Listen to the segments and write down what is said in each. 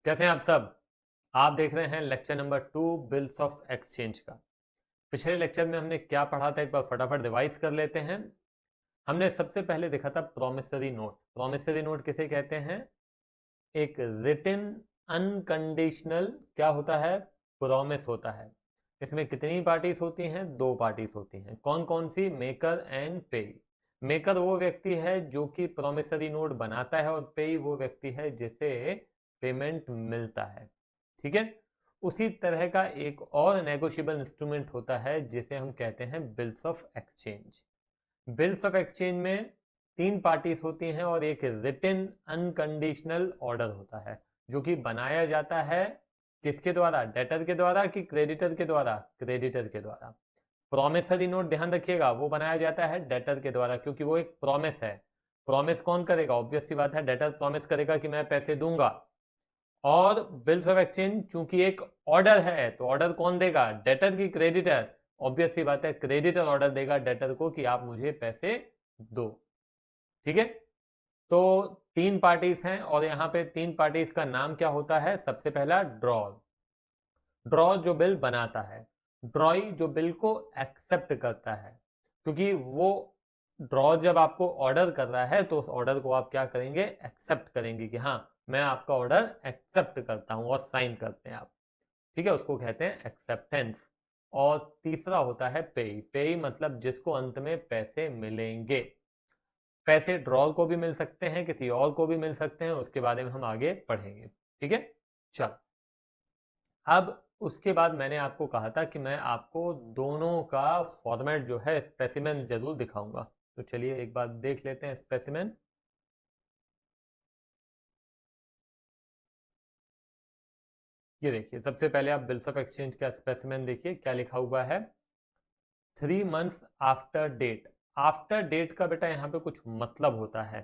कैसे हैं आप सब। आप देख रहे हैं lecture number 2 bills of exchange का। पिछले लेक्चर में हमने क्या पढ़ा था, एक बार फटाफट रिवाइज कर लेते हैं। हमने सबसे पहले देखा था प्रोमिसरी नोट। प्रोमिसरी नोट किसे कहते हैं? एक रिटन अनकंडीशनल क्या होता है? प्रॉमिस होता है। इसमें कितनी पार्टीज होती हैं? 2 पार्टीज होती हैं। कौन कौन सी? मेकर एंड पे। मेकर वो व्यक्ति है जो कि प्रोमिसरी नोट बनाता है और पे वो व्यक्ति है जिसे पेमेंट मिलता है। ठीक है। उसी तरह का एक और नेगोशिएबल इंस्ट्रूमेंट होता है जिसे हम कहते हैं bills of exchange. Bills of exchange में 3 पार्टीज होती हैं और एक रिटन अनकंडीशनल ऑर्डर होता है जो कि बनाया जाता है किसके द्वारा? डेटर के द्वारा कि क्रेडिटर के द्वारा? क्रेडिटर के द्वारा। प्रॉमिसरी नोट ध्यान रखिएगा वो बनाया जाता है डेटर के द्वारा क्योंकि वो एक प्रॉमिस है। प्रॉमिस कौन करेगा? ऑब्वियस सी बात है, डेटर प्रॉमिस करेगा कि मैं पैसे दूंगा। और बिल्स ऑफ एक्सचेंज चूंकि एक ऑर्डर है तो ऑर्डर कौन देगा? डेटर की क्रेडिटर? ऑब्वियस सी बात है, क्रेडिटर ऑर्डर देगा डेटर को कि आप मुझे पैसे दो। ठीक है। तो 3 पार्टीज हैं और यहां पे 3 पार्टीज का नाम क्या होता है? सबसे पहला ड्रॉ। ड्रॉ जो बिल बनाता है, ड्रॉई जो बिल को एक्सेप्ट करता है। क्योंकि वो ड्रॉ जब आपको ऑर्डर कर रहा है तो उस ऑर्डर को आप क्या करेंगे? एक्सेप्ट करेंगे कि हाँ मैं आपका ऑर्डर एक्सेप्ट करता हूं, और साइन करते हैं आप। ठीक है, उसको कहते हैं एक्सेप्टेंस। और तीसरा होता है पेई। पेई मतलब जिसको अंत में पैसे मिलेंगे। पैसे ड्रॉ को भी मिल सकते हैं, किसी और को भी मिल सकते हैं, उसके बारे में हम आगे पढ़ेंगे। ठीक है। चल, अब उसके बाद मैंने आपको कहा था कि मैं आपको दोनों का फॉर्मेट जो है स्पेसिमेन जरूर दिखाऊंगा। तो चलिए एक बार देख लेते हैं स्पेसिमेन। ये देखिए, सबसे पहले आप बिल्स ऑफ एक्सचेंज का स्पेसिमेन देखिए क्या लिखा हुआ है। 3 months after date. After date का बेटा यहाँ पे कुछ मतलब होता है।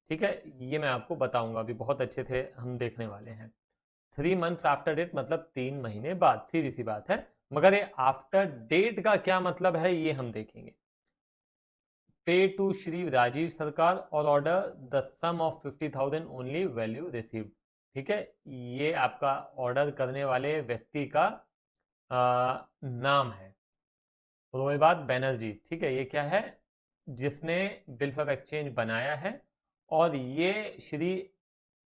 ठीक है, ये मैं आपको बताऊंगा, अभी बहुत अच्छे से हम देखने वाले हैं। 3 months आफ्टर डेट मतलब 3 महीने बाद, सीधी सी बात है। मगर ये आफ्टर डेट का क्या मतलब है ये हम देखेंगे। पे to Shri Rajiv Sarkar or order the sum of 50,000 only value received. ठीक है, ये आपका ऑर्डर करने वाले व्यक्ति का नाम है रोहिबाद बैनर्जी। ठीक है, ये क्या है? जिसने बिल्स ऑफ एक्सचेंज बनाया है। और ये Shri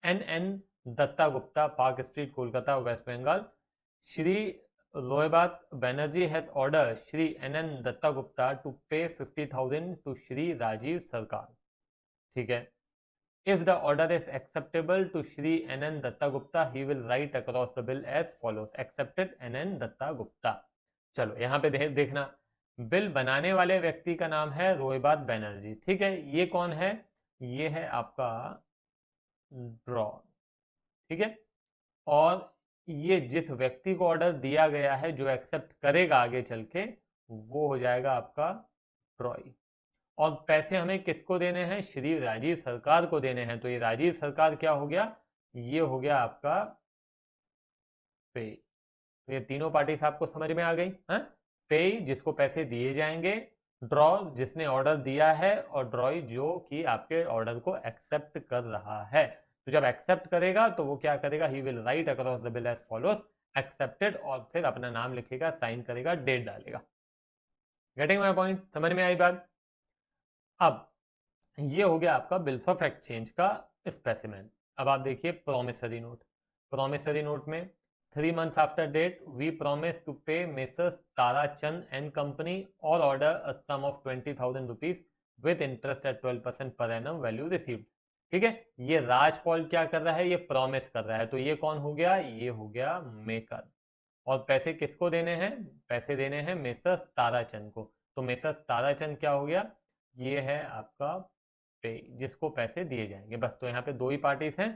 N N Dutta Gupta, park street Kolkata West Bengal. Shri रोहिबाद Banerjee has order Shri N N Dutta Gupta to pay 50,000 to Shri Rajiv सरकार। ठीक है। If the order is acceptable to Shri N.N. Datta Gupta, he will write across the bill as follows: Accepted N.N. Datta Gupta। चलो यहाँ पे देखना, bill बनाने वाले व्यक्ति का नाम है रोहिबाद बैनर्जी। ठीक है, ये कौन है? ये है आपका ड्रॉ। ठीक है। और ये जिस व्यक्ति को ऑर्डर दिया गया है जो एक्सेप्ट करेगा आगे चल के, वो हो जाएगा आपका ट्रॉय। और पैसे हमें किसको देने हैं? श्री राजीव सरकार को देने हैं। तो ये राजीव सरकार क्या हो गया? ये हो गया आपका पे। तो ये तीनों पार्टीज आपको समझ में आ गई है? पे जिसको पैसे दिए जाएंगे, ड्रॉ जिसने ऑर्डर दिया है, और ड्रॉई जो कि आपके ऑर्डर को एक्सेप्ट कर रहा है। तो जब एक्सेप्ट करेगा तो वो क्या करेगा? He will write across the bill as follows accepted, और फिर अपना नाम लिखेगा, साइन करेगा, डेट डालेगा। Getting my point? समझ में आई बात? अब ये हो गया आपका बिल्स ऑफ एक्सचेंज का स्पेसिमेन। अब आप देखिए प्रोमिसरी नोट। प्रोमिसरी नोट में 3 months after date we promise to pay messrs Tarachand and company or order a sum of 20,000 rupees with interest at 12% per annum value received. ठीक है, ये राजपॉल क्या कर रहा है? ये प्रॉमिस कर रहा है। तो ये कौन हो गया? ये हो गया मेकर। और पैसे किसको देने हैं? पैसे देने हैं मेसर्स ताराचंद को। तो मेसर्स ताराचंद क्या हो गया? ये है आपका पे, जिसको पैसे दिए जाएंगे। बस, तो यहाँ पे 2 ही पार्टीज हैं,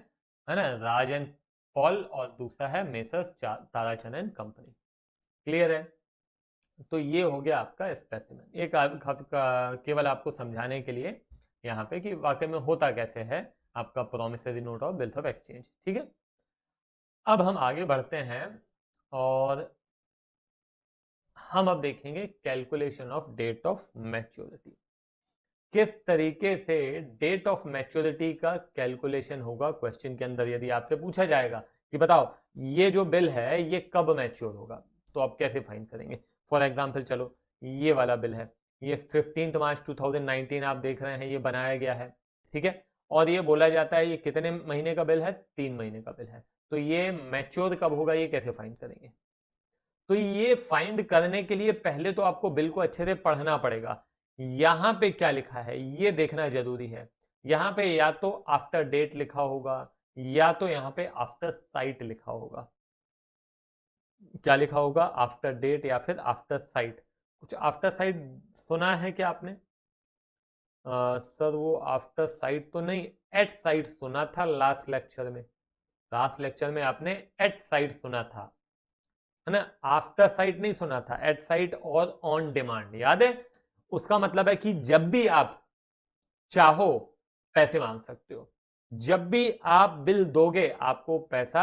है ना, राज एंड पॉल, और दूसरा है messrs Tarachand and company. Clear है? तो ये हो गया आपका स्पेसिमेन। एक केवल आपको समझाने के लिए यहाँ पे कि वाकई में होता कैसे है आपका प्रोमिसरी नोट और बिल्स ऑफ एक्सचेंज। ठीक है, अब हम आगे बढ़ते हैं और हम अब देखेंगे calculation of date of maturity. किस तरीके से डेट ऑफ मैच्योरिटी का कैलकुलेशन होगा। क्वेश्चन के अंदर यदि आपसे पूछा जाएगा कि बताओ ये जो बिल है ये कब मैच्योर होगा, तो आप कैसे फाइंड करेंगे। फॉर एग्जाम्पल चलो ये वाला बिल है, ये 15 मार्च 2019 आप देख रहे हैं ये बनाया गया है, ठीक है, और ये बोला जाता है ये कितने महीने का बिल है, 3 महीने का बिल है, तो ये मैच्योर कब होगा ये कैसे फाइंड करेंगे। तो ये फाइंड करने के लिए पहले तो आपको बिल को अच्छे से पढ़ना पड़ेगा, यहां पे क्या लिखा है ये देखना जरूरी है। यहां पे या तो आफ्टर डेट लिखा होगा या तो यहां पे आफ्टर साइट लिखा होगा। क्या लिखा होगा, आफ्टर डेट या फिर आफ्टर साइट। कुछ आफ्टर साइट सुना है क्या आपने। सर वो आफ्टर साइट तो नहीं, एट साइट सुना था लास्ट लेक्चर में। लास्ट लेक्चर में आपने एट साइट सुना था, है ना, आफ्टर साइट नहीं सुना था, एट साइट और ऑन डिमांड याद है। उसका मतलब है कि जब भी आप चाहो पैसे मांग सकते हो, जब भी आप बिल दोगे आपको पैसा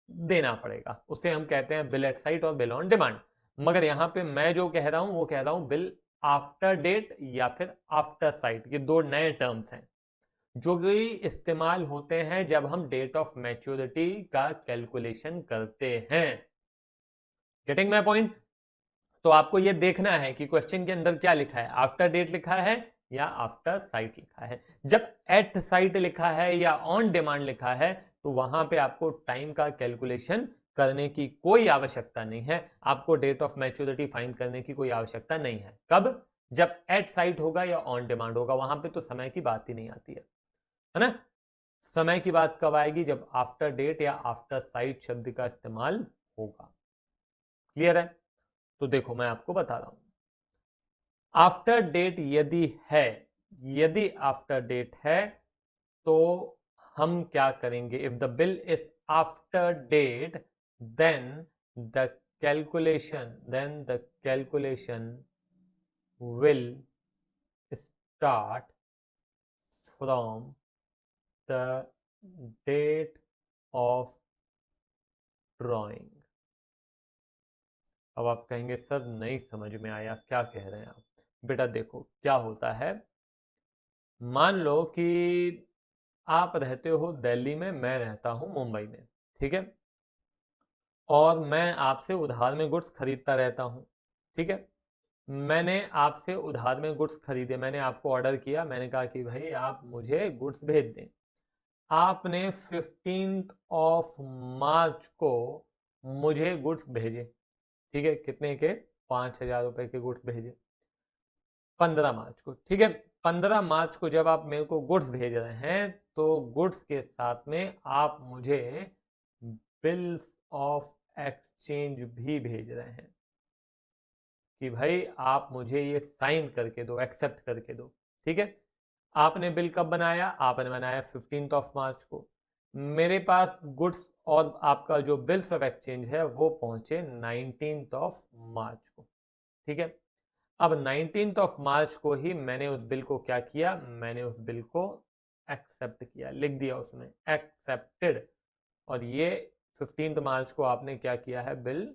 देना पड़ेगा, उसे हम कहते हैं बिल एट साइट और बिल ऑन डिमांड। मगर यहां पे मैं जो कह रहा हूं वो कह रहा हूं बिल आफ्टर डेट या फिर आफ्टर साइट, ये दो नए टर्म्स हैं जो कि इस्तेमाल होते हैं जब हम डेट ऑफ मैच्योरिटी का कैलकुलेशन करते हैं। Getting my point. तो आपको यह देखना है कि क्वेश्चन के अंदर क्या लिखा है, आफ्टर डेट लिखा है या आफ्टर साइट लिखा है। जब एट साइट लिखा है या ऑन डिमांड लिखा है तो वहां पे आपको टाइम का कैलकुलेशन करने की कोई आवश्यकता नहीं है, आपको डेट ऑफ मैच्योरिटी फाइंड करने की कोई आवश्यकता नहीं है। कब, जब एट साइट होगा या ऑन डिमांड होगा, वहां पे तो समय की बात ही नहीं आती है ना। समय की बात कब आएगी, जब आफ्टर डेट या आफ्टर साइट शब्द का इस्तेमाल होगा। क्लियर है। तो देखो मैं आपको बता रहा हूं, आफ्टर डेट यदि है, यदि आफ्टर डेट है तो हम क्या करेंगे, if the bill is after date then the calculation will start from the date of drawing. अब आप कहेंगे सर नहीं समझ में आया क्या कह रहे हैं आप। बेटा देखो क्या होता है, मान लो कि आप रहते हो दिल्ली में, मैं रहता हूं मुंबई में, ठीक है, और मैं आपसे उधार में गुड्स खरीदता रहता हूं, ठीक है। मैंने आपसे उधार में गुड्स खरीदे, मैंने आपको ऑर्डर किया, मैंने कहा कि भाई आप मुझे गुड्स भेज दें। आपने 15 ऑफ मार्च को मुझे गुड्स भेजे, ठीक है, कितने के, 5,000 रुपए के गुड्स भेजे 15 मार्च को, ठीक है। 15 मार्च को जब आप मेरे को गुड्स भेज रहे हैं तो गुड्स के साथ में आप मुझे बिल्स ऑफ एक्सचेंज भी भेज रहे हैं कि भाई आप मुझे ये साइन करके दो, एक्सेप्ट करके दो, ठीक है। आपने बिल कब बनाया, आपने बनाया 15 ऑफ मार्च को, मेरे पास गुड्स और आपका जो बिल्स ऑफ एक्सचेंज है वो पहुंचे 19 ऑफ मार्च को, ठीक है। अब 19 ऑफ मार्च को ही मैंने उस बिल को क्या किया, मैंने उस बिल को एक्सेप्ट किया, लिख दिया उसमें एक्सेप्टेड, और ये 15 मार्च को आपने क्या किया है, बिल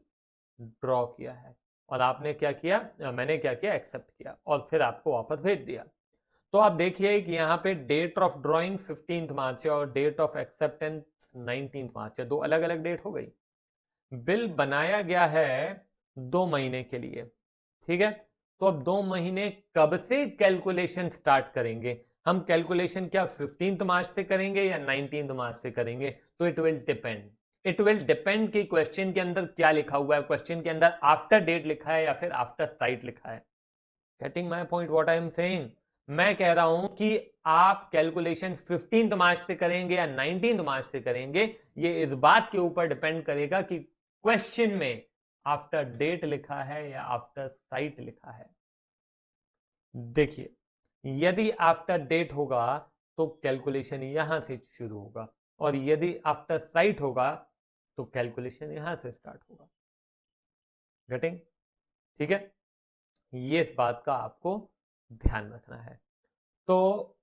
ड्रॉ किया है, और आपने क्या किया, मैंने क्या किया, एक्सेप्ट किया और फिर आपको वापस भेज दिया। तो आप देखिए कि यहाँ पे डेट ऑफ ड्रॉइंग 15 मार्च है और डेट ऑफ एक्सेप्टेंस 19 मार्च है, दो अलग अलग डेट हो गई। बिल बनाया गया है 2 महीने के लिए, ठीक है। तो अब 2 महीने कब से कैलकुलेशन स्टार्ट करेंगे, हम कैलकुलेशन क्या 15 मार्च से करेंगे या 19 मार्च से करेंगे, तो it will depend, it will depend कि क्वेश्चन के अंदर क्या लिखा हुआ है, क्वेश्चन के अंदर आफ्टर डेट लिखा है या फिर आफ्टर साइट लिखा है। Getting my point what I am saying. मैं कह रहा हूं कि आप कैलकुलेशन 15 मार्च से करेंगे या 19 मार्च से करेंगे, ये इस बात के ऊपर डिपेंड करेगा कि क्वेश्चन में आफ्टर डेट लिखा है या आफ्टर साइट लिखा है। देखिए यदि आफ्टर डेट होगा तो कैलकुलेशन यहां से शुरू होगा, और यदि आफ्टर साइट होगा तो कैलकुलेशन यहां से स्टार्ट होगा। गेटिंग, ठीक है, ये इस बात का आपको ध्यान रखना है। तो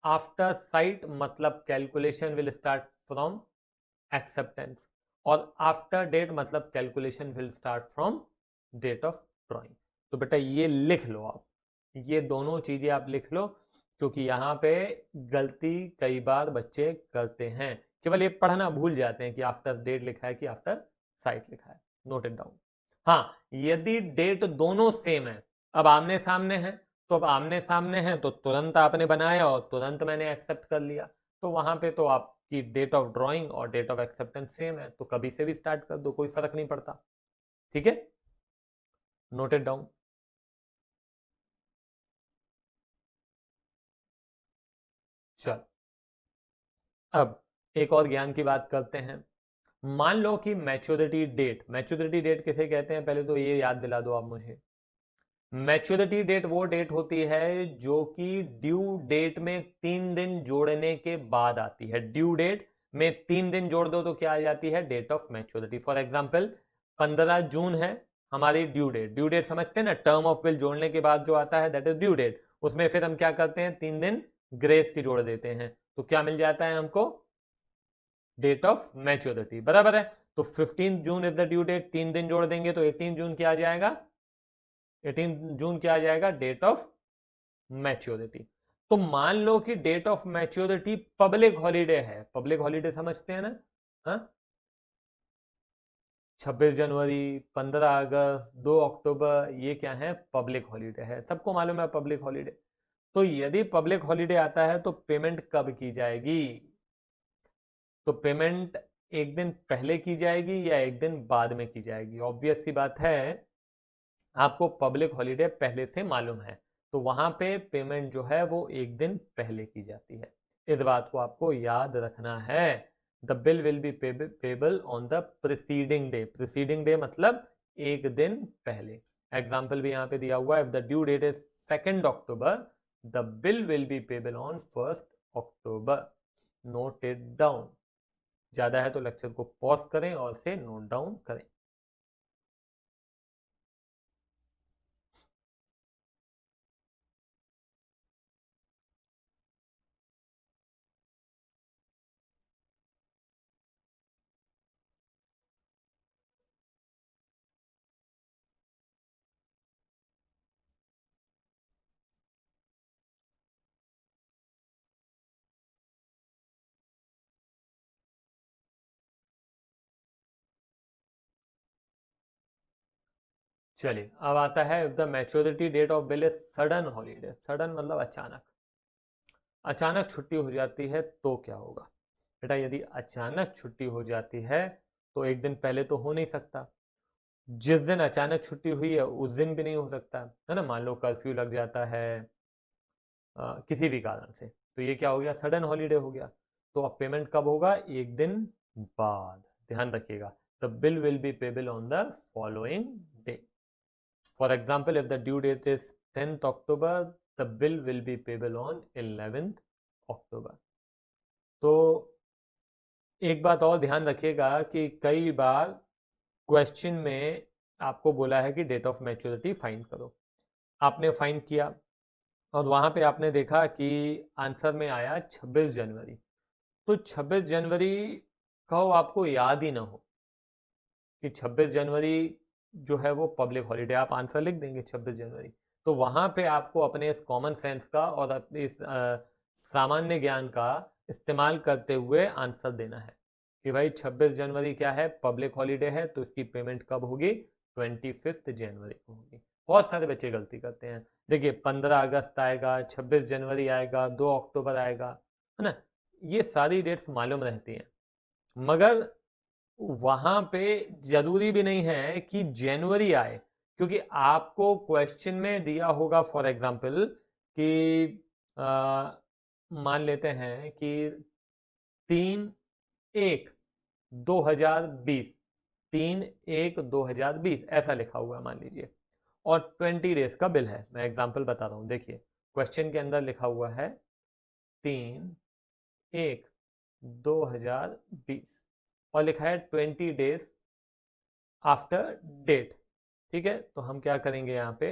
आफ्टर साइट मतलब calculation will start from acceptance, और आफ्टर डेट मतलब calculation will start from date of drawing. तो बेटा ये लिख लो आप, ये दोनों चीजें आप लिख लो, क्योंकि यहां पे गलती कई बार बच्चे करते हैं केवल ये पढ़ना भूल जाते हैं कि आफ्टर डेट लिखा है कि आफ्टर साइट लिखा है। Note it down. हाँ, यदि डेट दोनों सेम है, अब आमने सामने है, तो अब आमने सामने है तो तुरंत आपने बनाया और तुरंत मैंने एक्सेप्ट कर लिया, तो वहां पे तो आपकी डेट ऑफ ड्रॉइंग और डेट ऑफ एक्सेप्टेंस सेम है, तो कभी से भी स्टार्ट कर दो, कोई फर्क नहीं पड़ता। ठीक है, नोट इट डाउन। चल, अब एक और ज्ञान की बात करते हैं। मान लो कि मैच्योरिटी डेट, मैच्योरिटी डेट किसे कहते हैं पहले तो ये याद दिला दो आप मुझे। मैच्योरिटी डेट वो डेट होती है जो कि ड्यू डेट में 3 दिन जोड़ने के बाद आती है। ड्यू डेट में 3 दिन जोड़ दो तो क्या आ जाती है, date of maturity. For example 15 June है हमारी ड्यू डेट। ड्यू डेट समझते हैं ना, टर्म ऑफ बिल जोड़ने के बाद जो आता है दैट इज ड्यू डेट। उसमें फिर हम क्या करते हैं, 3 दिन ग्रेस की जोड़ देते हैं, तो क्या मिल जाता है हमको, डेट ऑफ मैच्योरिटी। बराबर है, तो 15 June is the due date, 3 दिन जोड़ देंगे तो 18 जून क्या आ जाएगा, 18 जून क्या आ जाएगा, डेट ऑफ मैच्योरिटी। तो मान लो कि date of maturity public holiday है। पब्लिक हॉलीडे समझते हैं ना, हाँ, 26 जनवरी, 15 अगस्त, 2 अक्टूबर, ये क्या है, पब्लिक हॉलीडे है, सबको मालूम है पब्लिक हॉलीडे। तो यदि पब्लिक हॉलीडे आता है तो पेमेंट कब की जाएगी, तो पेमेंट एक दिन पहले की जाएगी या एक दिन बाद में की जाएगी। ऑब्वियस सी बात है, आपको पब्लिक हॉलीडे पहले से मालूम है, तो वहां पे पेमेंट जो है वो एक दिन पहले की जाती है। इस बात को आपको याद रखना है। The bill will be payable on the preceding day. Preceding day मतलब एक दिन पहले। एग्जाम्पल भी यहाँ पे दिया हुआ है, if the due date is 2 October, the bill will be payable on 1 October. Note it down. ज्यादा है तो लेक्चर को पॉज करें और से नोट डाउन करें। चलिए, अब आता है, if the maturity date of bill is sudden holiday. Sudden मतलब अचानक, अचानक छुट्टी हो जाती है तो क्या होगा बेटा, यदि अचानक छुट्टी हो जाती है तो एक दिन पहले तो हो नहीं सकता। जिस दिन अचानक छुट्टी हुई है उस दिन भी नहीं हो सकता है ना। मान लो कर्फ्यू लग जाता है किसी भी कारण से, तो ये क्या हो गया, सडन हॉलीडे हो गया। तो अब पेमेंट कब होगा, एक दिन बाद। ध्यान रखिएगा, the bill will be payable on the following day. For example, if the due date is 10th October, the bill will be payable on 11th October. तो एक बात और ध्यान रखिएगा कि कई बार क्वेश्चन में आपको बोला है कि डेट ऑफ मैच्योरिटी फाइंड करो। आपने फाइंड किया और वहां पे आपने देखा कि आंसर में आया 26 जनवरी। तो 26 जनवरी का आपको याद ही ना हो कि 26 जनवरी जो है वो पब्लिक हॉलीडे, आप आंसर लिख देंगे 26 जनवरी। तो वहां पे आपको अपने इस कॉमन सेंस का और अपने इस सामान्य ज्ञान का इस्तेमाल करते हुए आंसर देना है कि भाई 26 जनवरी क्या है, पब्लिक हॉलीडे है, तो इसकी पेमेंट कब होगी, 25 जनवरी को होगी। बहुत सारे बच्चे गलती करते हैं। देखिए 15 अगस्त आएगा, 26 जनवरी आएगा, 2 अक्टूबर आएगा, है ना, ये सारी डेट्स मालूम रहती हैं, मगर वहां पे जरूरी भी नहीं है कि जनवरी आए, क्योंकि आपको क्वेश्चन में दिया होगा फॉर एग्जांपल कि मान लेते हैं कि 3/1/2020, 3/1/2020 ऐसा लिखा हुआ है मान लीजिए, और 20 डेज का बिल है। मैं एग्जांपल बता रहा हूं, देखिए क्वेश्चन के अंदर लिखा हुआ है 3/1/2020 और लिखा है 20 डेज आफ्टर डेट। ठीक है, तो हम क्या करेंगे, यहाँ पे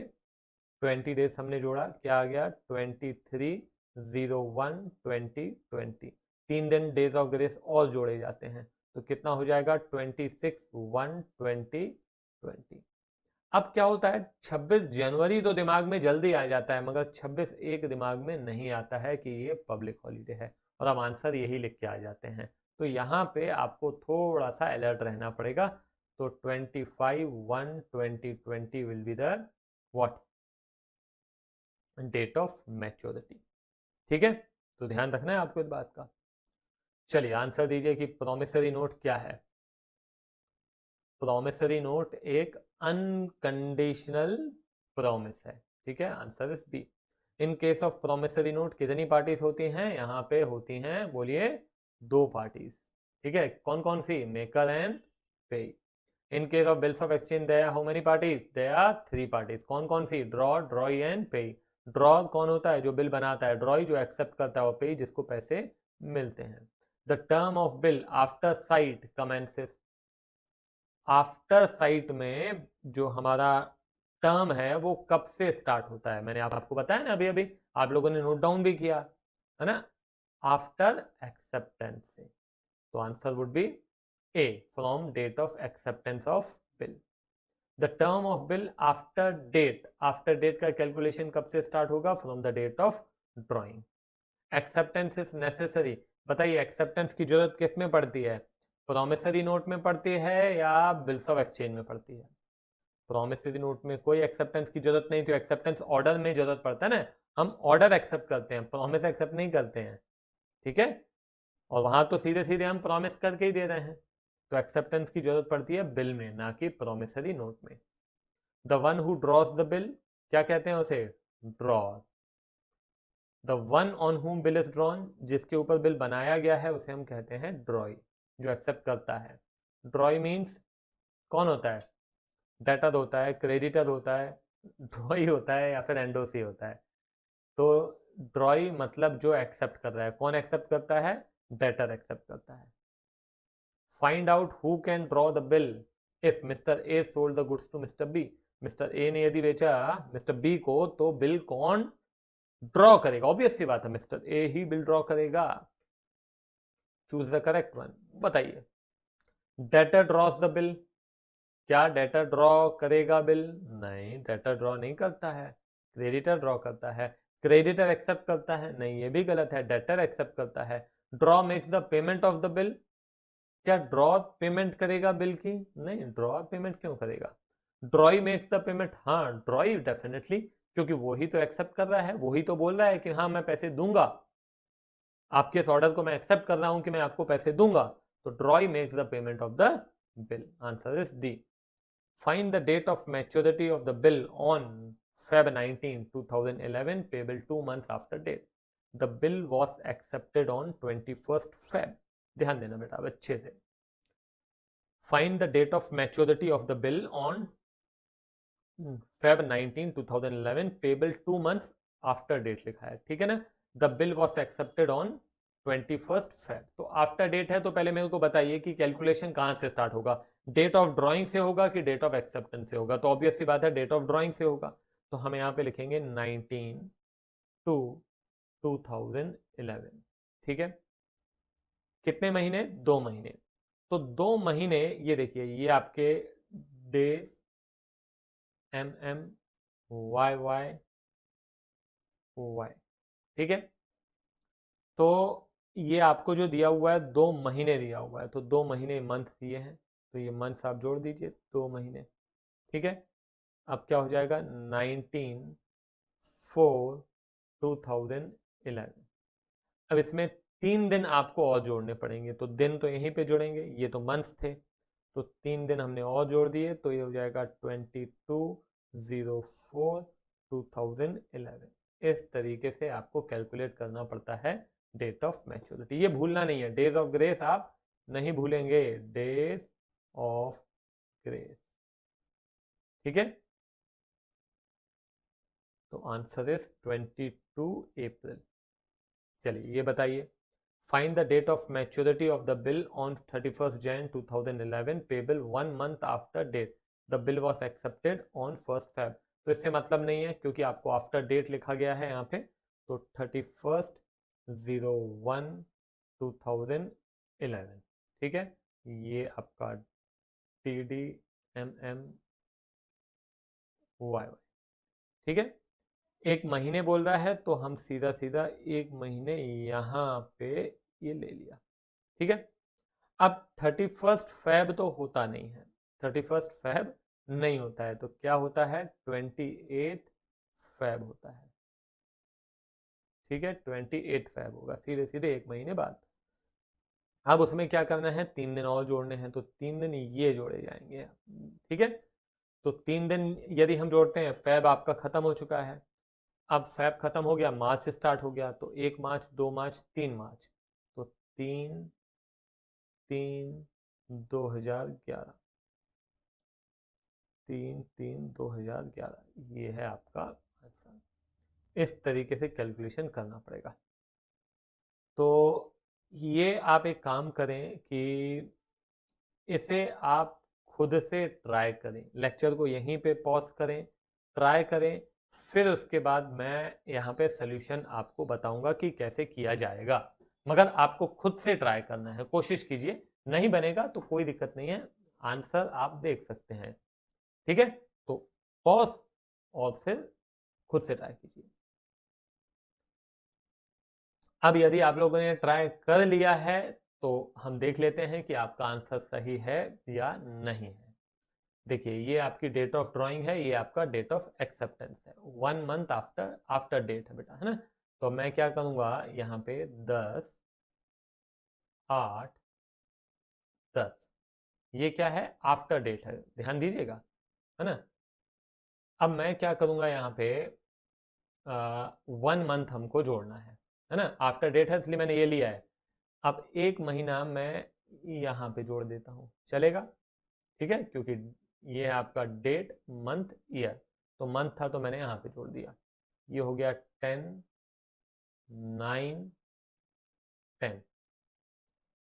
20 डेज हमने जोड़ा, क्या आ गया, 23/01/2020। 3 दिन डेज ऑफ ग्रेस और जोड़े जाते हैं तो कितना हो जाएगा, 26/1/2020। अब क्या होता है, 26 जनवरी तो दिमाग में जल्दी आ जाता है, मगर 26/1 दिमाग में नहीं आता है कि ये पब्लिक हॉलीडे है, और हम आंसर यही लिख के आ जाते हैं। तो यहाँ पे आपको थोड़ा सा अलर्ट रहना पड़ेगा। तो 25/1/2020 will be the what date of maturity. ठीक है, तो ध्यान रखना है आपको इस बात का। चलिए आंसर दीजिए कि प्रोमिसरी नोट क्या है। प्रोमिसरी नोट एक अनकंडीशनल प्रॉमिस है। ठीक है, answer is B. In case of promissory note कितनी पार्टीज होती हैं? यहाँ पे होती हैं, बोलिए, 2 पार्टीज। ठीक है, कौन कौन सी? Maker and payee. In case of bills of exchange there how many parties? There are 3 parties. कौन कौन सी? Drawer, drawee and payee. Drawer कौन होता है? जो बिल बनाता है। ड्रॉई जो एक्सेप्ट करता है, और पे जिसको पैसे मिलते हैं। The term of bill after site commences. After site में जो हमारा टर्म है वो कब से स्टार्ट होता है? मैंने आपको बताया ना अभी अभी, आप लोगों ने नोट डाउन भी किया है ना, आफ्टर एक्सेप्टेंस से। तो answer would be A, from date of acceptance of bill. The term of bill after date, after date का कैलकुलेशन कब से स्टार्ट होगा? From the date of drawing. Acceptance is necessary. बताइए एक्सेप्टेंस की जरूरत किस में पड़ती है? प्रोमिसरी नोट में पड़ती है या बिल्स ऑफ एक्सचेंज में पड़ती है? प्रोमिसरी नोट में कोई एक्सेप्टेंस की जरूरत नहीं, तो एक्सेप्टेंस ऑर्डर में जरूरत पड़ता है ना। हम ऑर्डर एक्सेप्ट करते हैं, प्रॉमिस एक्सेप्ट नहीं करते हैं। ठीक है, और वहां तो सीधे सीधे हम प्रॉमिस करके ही दे रहे हैं। तो एक्सेप्टेंस की जरूरत पड़ती है बिल में, ना कि प्रोमिसरी नोट में। The one who draws the bill, क्या कहते हैं उसे? ड्रॉ। द वन ऑन हुम बिल इज ड्रॉन, जिसके ऊपर बिल बनाया गया है उसे हम कहते हैं ड्रॉई, जो एक्सेप्ट करता है। ड्रॉई मीन्स कौन होता है? डेटर होता है, क्रेडिटर होता है, ड्रॉई होता है, या फिर एंडोसी होता है। तो ड्रॉई मतलब जो एक्सेप्ट कर रहा है। कौन एक्सेप्ट करता है? डेटर एक्सेप्ट करता है। Find out who can draw the bill if Mister A sold the goods to Mister B. Mister A ने यदि बेचा मिस्टर बी को, तो बिल कौन ड्रॉ करेगा? ऑब्वियस सी बात है, मिस्टर ए ही बिल ड्रॉ करेगा। Choose the correct one. बताइए, डेटर ड्रॉज द बिल। क्या डेटर ड्रॉ करेगा बिल? नहीं, डेटर ड्रॉ नहीं करता है, क्रेडिटर ड्रॉ करता है। क्रेडिटर एक्सेप्ट करता है? नहीं, ये भी गलत है, डेटर एक्सेप्ट करता है। Draw makes the payment of the bill. क्या ड्रॉ पेमेंट करेगा बिल की? नहीं, ड्रॉ पेमेंट क्यों करेगा? ड्रॉई मेक्स द पेमेंट, हाँ ड्रॉई डेफिनेटली, क्योंकि वही तो एक्सेप्ट कर रहा है, वही तो बोल रहा है कि हाँ मैं पैसे दूंगा, आपके इस ऑर्डर को मैं एक्सेप्ट कर रहा हूं कि मैं आपको पैसे दूंगा। तो drawee makes the payment of the bill. Answer is D. Find the date of maturity of the bill on Feb 19, 2011 payable 2 months after date. The bill was accepted on 21st Feb. ध्यान देना बेटा अब अच्छे से। Find the date of maturity of the bill on Feb 19, 2011 payable 2 months after date लिखा है, ठीक है ना। The bill was accepted on 21st Feb। तो आफ्टर डेट है, तो पहले मेरे को बताइए कि कैलकुलेशन कहां से स्टार्ट होगा? डेट ऑफ ड्रॉइंग से होगा कि डेट ऑफ एक्सेप्टेंस से होगा? तो ऑब्वियस सी बात है, डेट ऑफ ड्रॉइंग से होगा। तो हम यहाँ पे लिखेंगे 19 टू 2011। ठीक है, कितने महीने? 2 महीने। तो 2 महीने, ये देखिए, ये आपके डेज, MM, YY, OY। ठीक है, तो ये आपको जो दिया हुआ है 2 महीने दिया हुआ है, तो 2 महीने मंथ दिए हैं, तो ये मंथ्स आप जोड़ दीजिए, 2 महीने। ठीक है, अब क्या हो जाएगा? 19/4/2011। अब इसमें 3 दिन आपको और जोड़ने पड़ेंगे, तो दिन तो यहीं पे जोड़ेंगे, ये तो मंथ्स थे, तो 3 दिन हमने और जोड़ दिए, तो ये हो जाएगा 22/04/2011। इस तरीके से आपको कैलकुलेट करना पड़ता है डेट ऑफ मैच्योरिटी। ये भूलना नहीं है, डेज ऑफ ग्रेस आप नहीं भूलेंगे, डेज ऑफ ग्रेस। ठीक है, तो आंसर इज 22 अप्रैल। चलिए ये बताइए, find the date of maturity of the bill on 31st Jan 2011 payable 1 month after date. The bill was accepted on 1st Feb। तो इससे मतलब नहीं है, क्योंकि आपको आफ्टर डेट लिखा गया है यहाँ पे। तो 31/01/2011। ठीक है, ये आपका TDMMYY। ठीक है, एक महीने बोल रहा है, तो हम सीधा सीधा 1 महीने यहाँ पे ये ले लिया। ठीक है, अब 31 फैब तो होता नहीं है, 31 फैब नहीं होता है, तो क्या होता है, 28 फैब होता है। ठीक है, 28 फैब होगा, सीधे सीधे 1 महीने बाद। अब उसमें क्या करना है, 3 दिन और जोड़ने हैं, तो 3 दिन ये जोड़े जाएंगे। ठीक है, तो 3 दिन यदि हम जोड़ते हैं, फैब आपका खत्म हो चुका है। अब फैब खत्म हो गया, मार्च स्टार्ट हो गया, तो 1 मार्च, 2 मार्च, 3 मार्च, तो 3/3/2011, 3/3/2011, ये है आपका आंसर। इस तरीके से कैलकुलेशन करना पड़ेगा। तो ये आप एक काम करें कि इसे आप खुद से ट्राई करें, लेक्चर को यहीं पे पॉज करें, ट्राई करें, फिर उसके बाद मैं यहाँ पे सोल्यूशन आपको बताऊंगा कि कैसे किया जाएगा। मगर आपको खुद से ट्राई करना है, कोशिश कीजिए, नहीं बनेगा तो कोई दिक्कत नहीं है, आंसर आप देख सकते हैं। ठीक है, तो पॉज और फिर खुद से ट्राई कीजिए। अब यदि आप लोगों ने ट्राई कर लिया है तो हम देख लेते हैं कि आपका आंसर सही है या नहीं है। देखिए, ये आपकी डेट ऑफ ड्राइंग है, ये आपका डेट ऑफ एक्सेप्टेंस है, 1 मंथ आफ्टर आफ्टर डेट है बेटा, है ना। तो मैं क्या करूंगा यहाँ पे 10/8/10, ये क्या है, आफ्टर डेट है, ध्यान दीजिएगा, है ना। अब मैं क्या करूंगा यहाँ पे, 1 मंथ हमको जोड़ना है ना, आफ्टर डेट है इसलिए मैंने ये लिया है। अब 1 महीना मैं यहाँ पे जोड़ देता हूँ, चलेगा। ठीक है, क्योंकि ये है आपका डेट, मंथ, ईयर, तो मंथ था तो मैंने यहाँ पे जोड़ दिया। ये हो गया 10/9/10।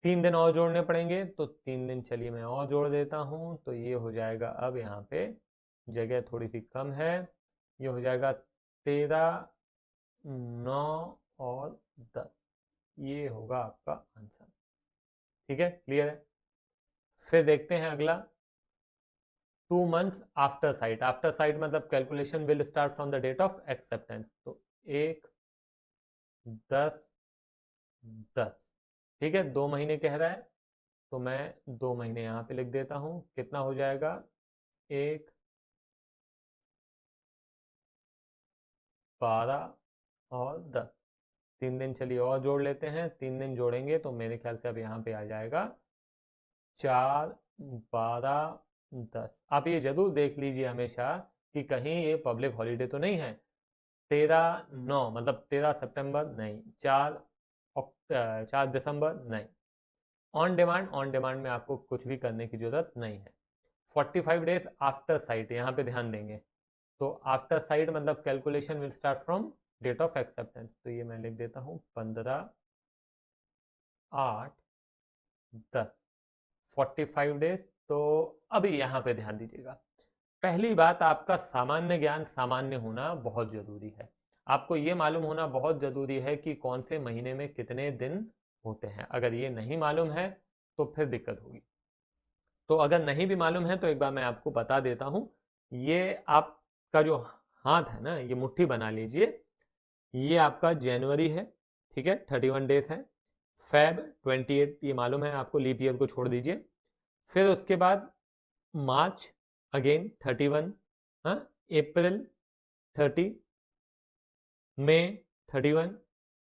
3 दिन और जोड़ने पड़ेंगे, तो 3 दिन चलिए मैं और जोड़ देता हूँ, तो ये हो जाएगा, अब यहाँ पे जगह थोड़ी सी कम है, ये हो जाएगा 13/9/10, ये होगा आपका आंसर। ठीक है, क्लियर है। फिर देखते हैं अगला, 2 months after sight. After sight मतलब calculation will start from the date of acceptance, तो 1/10/10। ठीक है, 2 महीने कह रहा है, तो मैं 2 महीने यहाँ पे लिख देता हूँ, कितना हो जाएगा, 1/12/10। 3 दिन चलिए और जोड़ लेते हैं, 3 दिन जोड़ेंगे तो मेरे ख्याल से अब यहाँ पे आ जाएगा 4/12/10। आप ये जरूर देख लीजिए हमेशा कि कहीं ये पब्लिक हॉलीडे तो नहीं है। 13/9 मतलब 13 सितंबर नहीं, 4 दिसंबर नहीं। ऑन डिमांड, ऑन डिमांड में आपको कुछ भी करने की जरूरत नहीं है। 45 डेज आफ्टर साइट, यहाँ पे ध्यान देंगे, तो आफ्टर साइट मतलब calculation will start from date of acceptance, तो ये मैं लिख देता हूँ 15/8/10, 45 डेज। तो अभी यहाँ पे ध्यान दीजिएगा, पहली बात, आपका सामान्य ज्ञान सामान्य होना बहुत जरूरी है। आपको ये मालूम होना बहुत जरूरी है कि कौन से महीने में कितने दिन होते हैं। अगर ये नहीं मालूम है तो फिर दिक्कत होगी। तो अगर नहीं भी मालूम है तो एक बार मैं आपको बता देता हूँ, ये आपका जो हाथ है ना, ये मुट्ठी बना लीजिए, ये आपका जनवरी है, ठीक है, 31 डेज है। फेब 28, ये मालूम है आपको, लीप ईयर को छोड़ दीजिए। फिर उसके बाद मार्च अगेन 31, हाँ, अप्रैल 30, मई 31,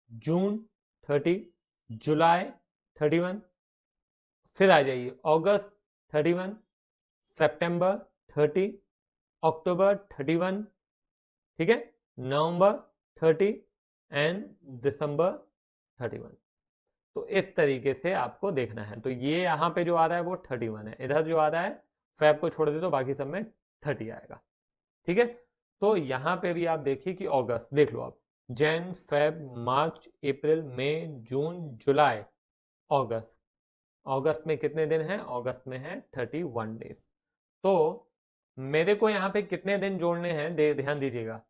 जून 30, जुलाई 31, फिर आ जाइए अगस्त 31, सितंबर 30, अक्टूबर 31, ठीक है, नवंबर 30 एंड दिसंबर 31। तो इस तरीके से आपको देखना है। तो ये यहाँ पे जो आ रहा है वो 31 है, इधर जो आ रहा है फैब को छोड़ दे तो बाकी सब में 30 आएगा। ठीक है, तो यहाँ पे भी आप देखिए कि अगस्त देख लो आप, जैन, फेब, मार्च, अप्रैल, मई, जून, जुलाई, अगस्त। अगस्त में कितने दिन हैं, अगस्त में है 31 डेज। तो मेरे को यहाँ पे कितने दिन जोड़ने हैं, ध्यान दीजिएगा,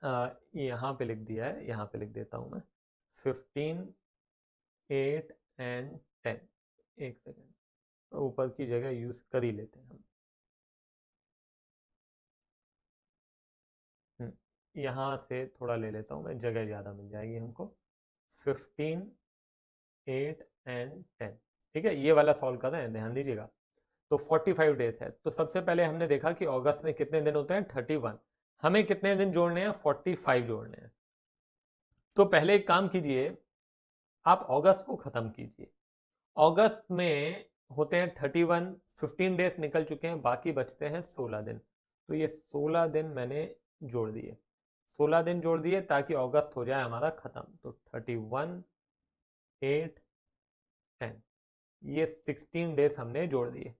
यहाँ पे लिख दिया है, यहाँ पे लिख देता हूँ मैं, 15, 8 एंड 10। एक सेकेंड, ऊपर की जगह यूज कर ही लेते हैं हम। यहाँ से थोड़ा ले लेता हूँ मैं, जगह ज़्यादा मिल जाएगी हमको। 15, 8 एंड 10। ठीक है, ये वाला सॉल्व कर रहे हैं, ध्यान दीजिएगा। तो 45 डेज है। तो सबसे पहले हमने देखा कि अगस्त में कितने दिन होते हैं, 31। हमें कितने दिन जोड़ने हैं, 45 जोड़ने हैं। तो पहले एक काम कीजिए, आप अगस्त को खत्म कीजिए। अगस्त में होते हैं 31, 15 डेज निकल चुके हैं, बाकी बचते हैं 16 दिन। तो ये 16 दिन मैंने जोड़ दिए, 16 दिन जोड़ दिए ताकि अगस्त हो जाए हमारा खत्म। तो 31, 8, 10, ये 16 डेज हमने जोड़ दिए।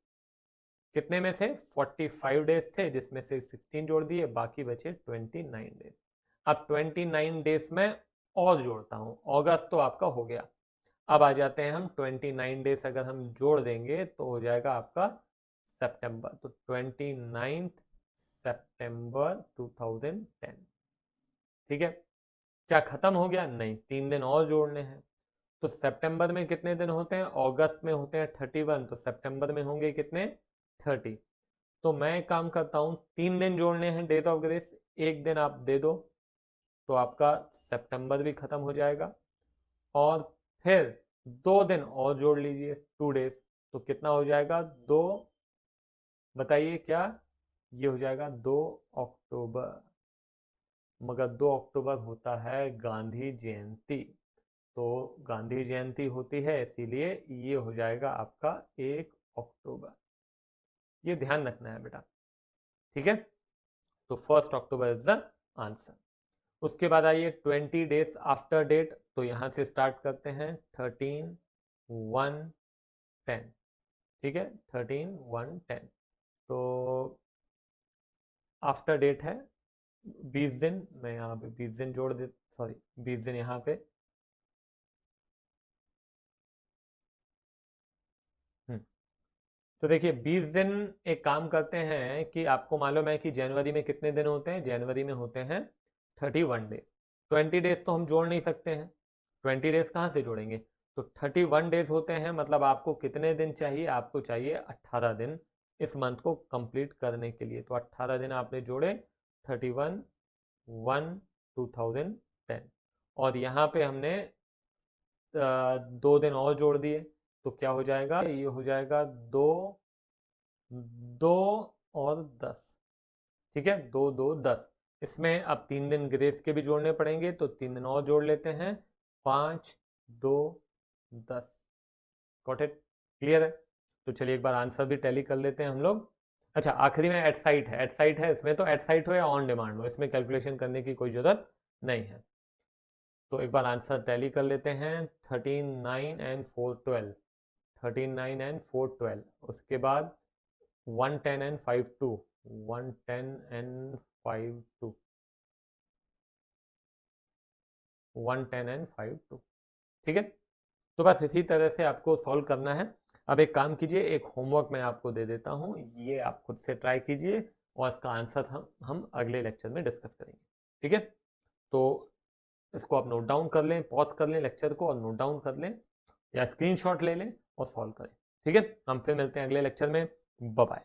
कितने में से, 45 डेज थे जिसमें से 16 जोड़ दिए, बाकी बचे 29 डेज। अब 29 डेज में और जोड़ता हूं, अगस्त तो आपका हो गया। अब आ जाते हैं हम 29 डेज अगर हम जोड़ देंगे तो हो जाएगा आपका सितंबर। तो 29 सितंबर 2010। ठीक है, क्या खत्म हो गया, नहीं, 3 दिन और जोड़ने हैं। तो सितंबर में कितने दिन होते हैं, अगस्त में होते हैं 31, तो सितंबर में होंगे कितने, 30। तो मैं एक काम करता हूं, 3 दिन जोड़ने हैं डेज ऑफ ग्रेस, एक दिन आप दे दो तो आपका सितंबर भी खत्म हो जाएगा। और फिर 2 दिन और जोड़ लीजिए, 2 डेज। तो कितना हो जाएगा, 2, बताइए क्या, ये हो जाएगा 2 अक्टूबर। मगर 2 अक्टूबर होता है गांधी जयंती, तो गांधी जयंती होती है, इसीलिए ये हो जाएगा आपका 1 अक्टूबर। ये ध्यान रखना है बेटा, ठीक है। तो 1 अक्टूबर इज द आंसर। उसके बाद आइए 20 डेज आफ्टर डेट, तो यहां से स्टार्ट करते हैं, 13, 1, 10। ठीक है, 13, 1, 10। तो आफ्टर डेट है 20 दिन, मैं यहाँ पे 20 दिन जोड़ दे, सॉरी 20 दिन यहाँ पे। तो देखिए 20 दिन, एक काम करते हैं कि आपको मालूम है कि जनवरी में कितने दिन होते हैं, जनवरी में होते हैं 31 डेज। 20 डेज तो हम जोड़ नहीं सकते हैं, 20 डेज कहाँ से जोड़ेंगे। तो 31 डेज होते हैं, मतलब आपको कितने दिन चाहिए, आपको चाहिए 18 दिन इस मंथ को कंप्लीट करने के लिए। तो 18 दिन आपने जोड़े, 31, 1, 2010। और यहाँ पे हमने 2 दिन और जोड़ दिए, तो क्या हो जाएगा, ये हो जाएगा 2, 2 और 10। ठीक है, 2, 2, 10। इसमें अब 3 दिन ग्रेस के भी जोड़ने पड़ेंगे, तो 3 दिन और जोड़ लेते हैं, 5, 2, 10। गॉट इट, क्लियर है। तो चलिए एक बार आंसर भी टैली कर लेते हैं हम लोग। अच्छा, आखिरी में एट साइट है, एट साइट है इसमें, तो एट साइट हो या ऑन डिमांड हो, इसमें कैलकुलेशन करने की कोई जरूरत नहीं है। तो एक बार आंसर टैली कर लेते हैं, 13, 9 एंड 4, 12। 13, 9 एंड 4, 12। उसके बाद 110 एंड 5, 2। 110 एंड 5, 2। 110 एंड 5, 2। ठीक है, तो बस इसी तरह से आपको सॉल्व करना है। अब एक काम कीजिए, एक होमवर्क मैं आपको दे देता हूँ, ये आप खुद से ट्राई कीजिए और इसका आंसर हम अगले लेक्चर में डिस्कस करेंगे। ठीक है, तो इसको आप नोट डाउन कर लें, पॉज कर लें लेक्चर को और नोट डाउन कर लें या स्क्रीनशॉट ले लें और सॉल्व करें। ठीक है, हम फिर मिलते हैं अगले लेक्चर में। Bye bye.